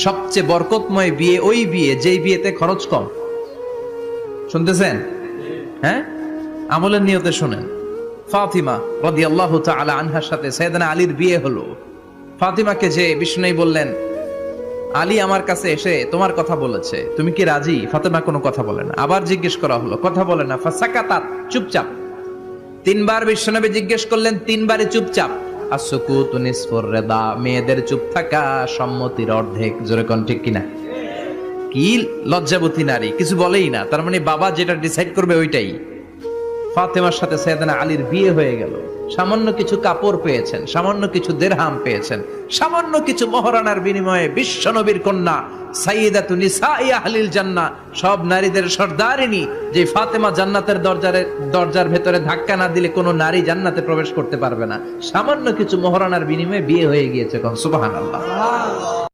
সবচেয়ে বরকতময় বিয়ে ওই বিয়ে যেই বিয়েতে খরচ কম। শুনতেছেন? হ্যাঁ, আমলের নিয়তে শুনেন। ফাতিমা রাদিয়াল্লাহু তাআলা আনহার সাথে সাইয়েদনা আলীর বিয়ে হলো। ফাতিমাকে যে বিষ্ণু বললেন, আলী আমার কাছে এসে তোমার কথা বলেছে, তুমি কি রাজি? ফাতিমা কোনো কথা বলে না। আবার জিজ্ঞেস করা হলো, কথা বলে না। ফাসাকাতাত, চুপচাপ। তিনবার বিশ্বনবী জিজ্ঞেস করলেন, তিনবারই চুপচাপ। আসুকুতু নিসফুর রিদা, মেয়েদের চুপ থাকা সম্মতির অর্ধেক। জোরে কোন ঠিক কিনা? কি লজ্জাবতী নারী, কিছু বলেই না। তার মানে বাবা যেটা ডিসাইড করবে ওইটাই। ফাতেমার সাথে সাইয়েদনা আলীর বিয়ে হয়ে গেল। সামান্য কিছু কাপড় পেয়েছেন, সামান্য কিছু দিরহাম পেয়েছেন, সামান্য কিছু মহরানার বিনিময়ে বিশ্বনবীর কন্যা সাইয়্যিদাতু নিসাই আহলিল জান্নাহ, সব নারীদের সর্দারিনী, যে ফাতেমা জান্নাতের দরজার ভেতরে ধাক্কা না দিলে কোনো নারী জান্নাতে প্রবেশ করতে পারবে না। সামান্য কিছু মহরানার বিনিময়ে বিয়ে হয়ে গিয়েছে। সুবহানাল্লাহ।